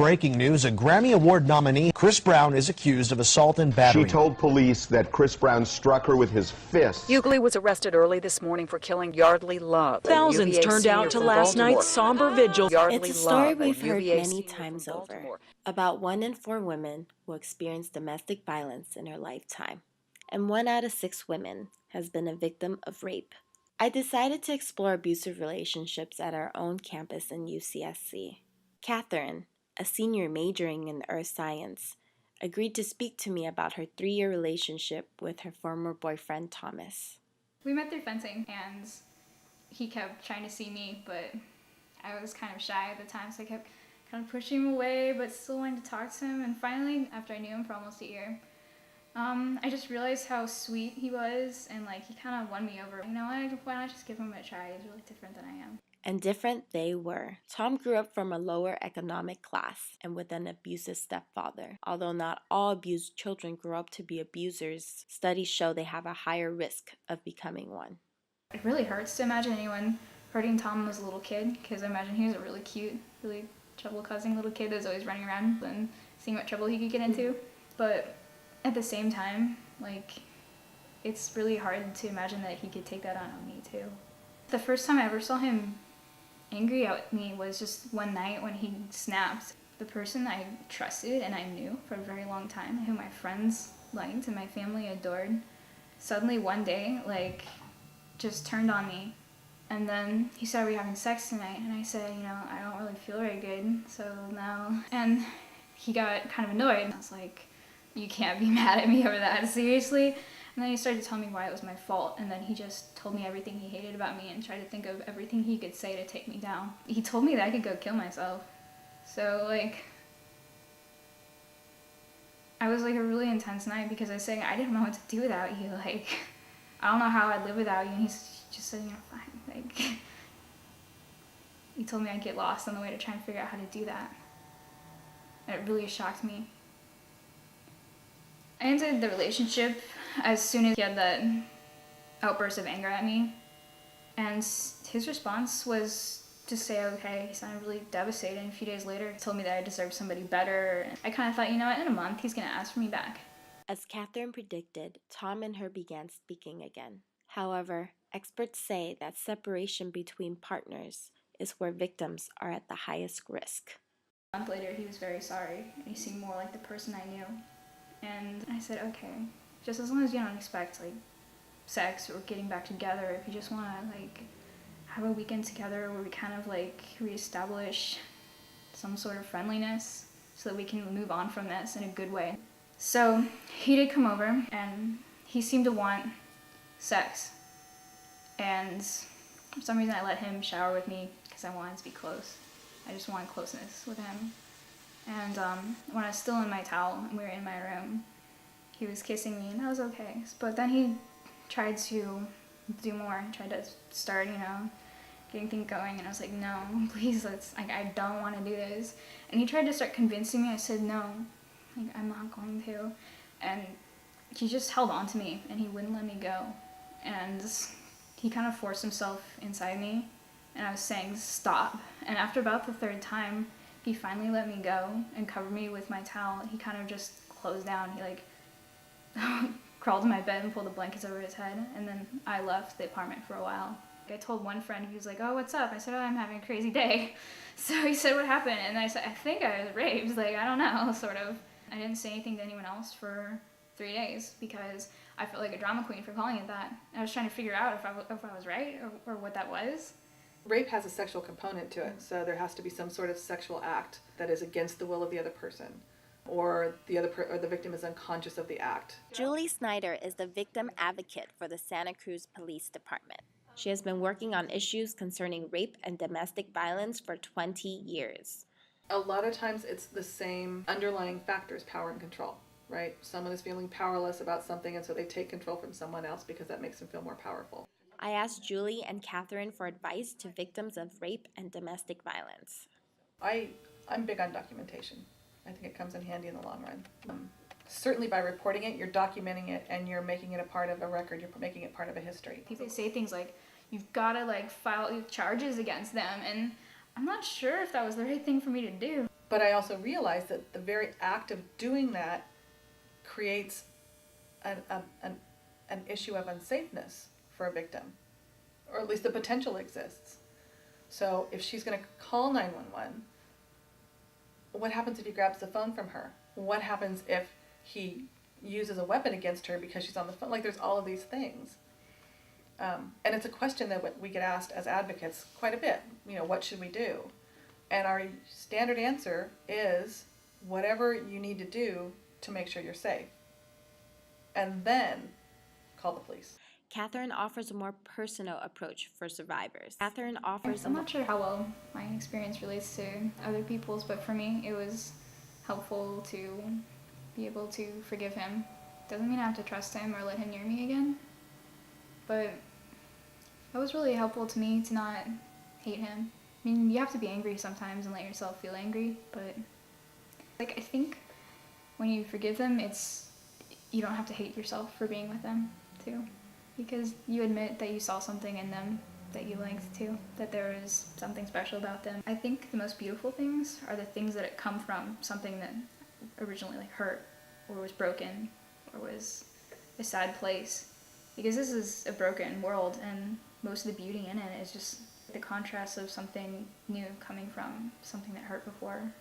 breaking news. A Grammy Award nominee, Chris Brown, is accused of assault and battery. She told police that Chris Brown struck her with his fist. Hughley was arrested early this morning for killing Yardley Love. Thousands turned out to last night's somber vigil. It's a story we've heard many times over. About 1 in 4 women will experience domestic violence in their lifetime. And 1 out of 6 women has been a victim of rape. I decided to explore abusive relationships at our own campus in UCSC. Catherine, a senior majoring in earth science, agreed to speak to me about her 3-year relationship with her former boyfriend, Thomas. We met through fencing, and he kept trying to see me, but I was kind of shy at the time, so I kept kind of pushing him away, but still wanting to talk to him. And finally, after I knew him for almost a year, I just realized how sweet he was, and like he kind of won me over. You know, why not just give him a try? He's really different than I am. And different they were. Tom grew up from a lower economic class and with an abusive stepfather. Although not all abused children grow up to be abusers, studies show they have a higher risk of becoming one. It really hurts to imagine anyone hurting Tom as a little kid, because I imagine he was a really cute, really trouble-causing little kid that was always running around and seeing what trouble he could get into. But at the same time, like, it's really hard to imagine that he could take that on me too. The first time I ever saw him angry at me was just one night when he snapped. The person I trusted and I knew for a very long time, who my friends liked and my family adored, suddenly one day, like, just turned on me. And then he said, "Are we having sex tonight?" And I said, "You know, I don't really feel very good, so no." And he got kind of annoyed. I was like, "You can't be mad at me over that, seriously?" And then he started to tell me why it was my fault, and then he just told me everything he hated about me and tried to think of everything he could say to take me down. He told me that I could go kill myself. So, like, I was like a really intense night because I was saying I didn't know what to do without you. Like, I don't know how I'd live without you. And he's just saying, "You're fine." Like, he told me I'd get lost on the way to try and figure out how to do that. And it really shocked me. I ended the relationship as soon as he had that outburst of anger at me. And his response was to say, okay, he sounded really devastated. And a few days later, he told me that I deserved somebody better. And I kind of thought, you know what, in a month, he's going to ask for me back. As Catherine predicted, Tom and her began speaking again. However, experts say that separation between partners is where victims are at the highest risk. A month later, he was very sorry, and he seemed more like the person I knew. And I said, okay, just as long as you don't expect, like, sex or getting back together, if you just want to, like, have a weekend together where we kind of, like, reestablish some sort of friendliness so that we can move on from this in a good way. So he did come over, and he seemed to want sex. And for some reason I let him shower with me because I wanted to be close. I just wanted closeness with him. And when I was still in my towel and we were in my room, he was kissing me and that was okay. But then he tried to do more, tried to start, you know, getting things going, and I was like, no, please, I don't want to do this. And he tried to start convincing me. I said, no, like, I'm not going to. And he just held on to me and he wouldn't let me go. And he kind of forced himself inside me, and I was saying, stop. And after about the 3rd time, he finally let me go and covered me with my towel. He kind of just closed down. He, like, crawled in my bed and pulled the blankets over his head, and then I left the apartment for a while. I told one friend, he was like, "Oh, what's up?" I said, "Oh, I'm having a crazy day." So he said, "What happened?" And I said, "I think I was raped." Like, I don't know, sort of. I didn't say anything to anyone else for 3 days because I felt like a drama queen for calling it that. I was trying to figure out if I was right or what that was. Rape has a sexual component to it, so there has to be some sort of sexual act that is against the will of the other person, or the victim is unconscious of the act. Julie Snyder is the victim advocate for the Santa Cruz Police Department. She has been working on issues concerning rape and domestic violence for 20 years. A lot of times it's the same underlying factors, power and control, right? Someone is feeling powerless about something, and so they take control from someone else because that makes them feel more powerful. I asked Julie and Catherine for advice to victims of rape and domestic violence. I'm big on documentation. I think it comes in handy in the long run. Certainly by reporting it, you're documenting it and you're making it a part of a record, you're making it part of a history. People say things like, you've got to, like, file charges against them, and I'm not sure if that was the right thing for me to do. But I also realize that the very act of doing that creates an issue of unsafeness for a victim, or at least the potential exists. So if she's going to call 911, what happens if he grabs the phone from her? What happens if he uses a weapon against her because she's on the phone? Like, there's all of these things. And it's a question that we get asked as advocates quite a bit. You know, what should we do? And our standard answer is whatever you need to do to make sure you're safe. And then call the police. Catherine offers a more personal approach for survivors. Catherine offers I'm not sure how well my experience relates to other people's, but for me it was helpful to be able to forgive him. Doesn't mean I have to trust him or let him near me again, but it was really helpful to me to not hate him. I mean, you have to be angry sometimes and let yourself feel angry, but like, I think when you forgive them, you don't have to hate yourself for being with them too, because you admit that you saw something in them that you liked too, that there is something special about them. I think the most beautiful things are the things that come from something that originally like hurt or was broken or was a sad place, because this is a broken world and most of the beauty in it is just the contrast of something new coming from something that hurt before.